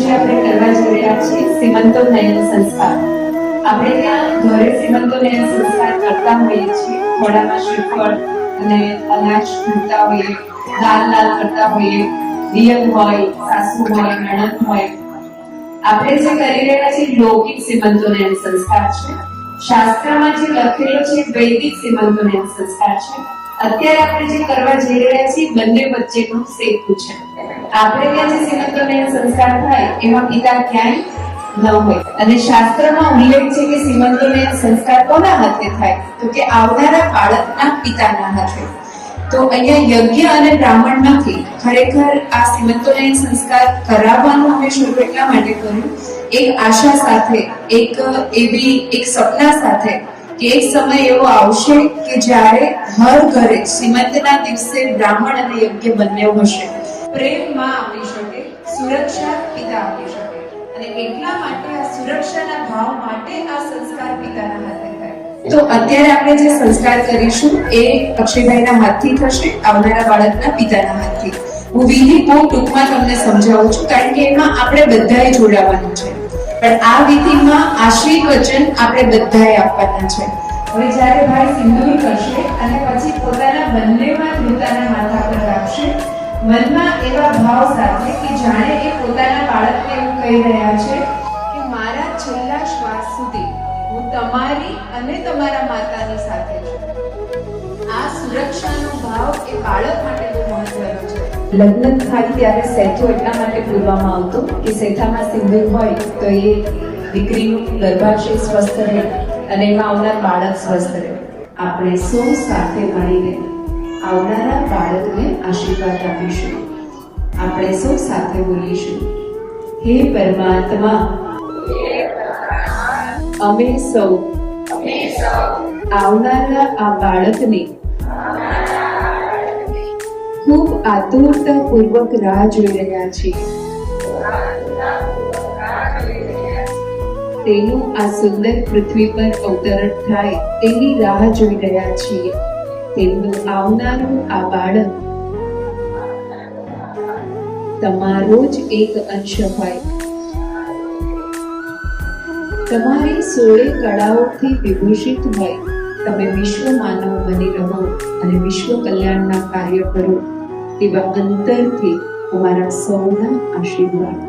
જે આપણે કરવા જઈ રહ્યા છીએ સીમંતોનયન સંસ્કાર. આપણે ત્યાં ઘરે સીમંતોનયન સંસ્કાર કરતા હોઈએ છીએ. ખોડામાં શ્રીફળ અને અનાજ મૂકતા હોઈએ, લાલ કરતા હોઈએ, દિયર હોય, સાસુ હોય, નણંદ હોય. આપણે જે કરી રહ્યા છીએ લૌકિક સીમંતોનયન સંસ્કાર છે. શાસ્ત્રમાં જે લખેલો છે વૈદિક સીમંતોનયન સંસ્કાર છે. અત્યારે આપણે જે કરવા જઈ રહ્યા છીએ બંને વચ્ચેનો સેતુ છે. આપણે ત્યાં જે સીમંતોનયન સંસ્કાર થાય એમાં પિતા ક્યાંય ન હોય. અને શાસ્ત્રમાં ઉલ્લેખ છે કે સીમંતોનયન સંસ્કાર કોના હાથે થાય? તો કે આવનારા બાળકના પિતાના હાથે. તો અહીંયા યજ્ઞ અને બ્રાહ્મણ નથી. ખરેખર આ સીમંતોનયન સંસ્કાર કરાવવાનું અમે શરૂ એટલા માટે કર્યું, એક આશા સાથે, એક સપના સાથે કે એક સમય એવો આવશે કે જ્યારે હર ઘરે સીમંતના દિવસે બ્રાહ્મણ અને યજ્ઞ બંને હશે. પ્રેમ માં આપી શકે, સુરક્ષા પિતા આપી શકે. અને એટલા માટે આ સુરક્ષાના ભાવ માટે આ સંસ્કાર પિતાના હાથે થાય. તો અત્યારે આપણે જે સંસ્કાર કરીશું એ અક્ષયભાઈના હાથથી થશે, આવનારા બાળકના પિતાના હાથથી. હું વિધિ બહુ ટૂંકમાં તમને સમજાવું છું કારણ કે એમાં આપણે બધાએ જોડાવાનું છે. પણ આ વિધિમાં આશીર્વ વચન આપણે બધાએ આપવાના છે. હવે જ્યારે ભાઈ સિંદૂર કરશે અને પછી પોતાના બંનેમાં પોતાના માથા પર રાખશે, મનમાં એવા ભાવ સાથે કે જાણે એ પોતાના બાળકને એવું કહી રહ્યા છે કે મારા છેલ્લા શ્વાસ સુધી હું તમારી અને તમારા માતાની સાથે છું. આ સુરક્ષાનો ભાવ એ બાળક માટે બહુ મહત્વનો છે. લગ્ન થાય ત્યારે સેથો એટલા માટે પૂરવામાં આવતો કે સેથામાં સિંદૂર હોય તો એ દીકરીનું ગર્ભાશય સ્વસ્થ રહે અને એમાં આવનાર બાળક સ્વસ્થ રહે. આપણે સૌ સાથે મળીને આવનારા બાળકને આશીર્વાદ આપીશું. આપણે સૌ સાથે બોલીશું, હે પરમાત્મા, અમે સૌ આવનારા આ બાળકની ખૂબ આતુરતાપૂર્વક રાહ જોઈ રહ્યા છીએ. તેનું આ સુંદર પૃથ્વી પર અવતરણ થાય તેની રાહ જોઈ રહ્યા છીએ. તેમનું આવનારું આ બાળક તમારો જ એક અંશ હોય. તમારી 16 કળાઓથી વિભૂષિત હોય. તમે વિશ્વ માનવ બની રહો અને વિશ્વ કલ્યાણના કાર્ય કરો તેવા અંતરથી અમારા સૌના આશીર્વાદ.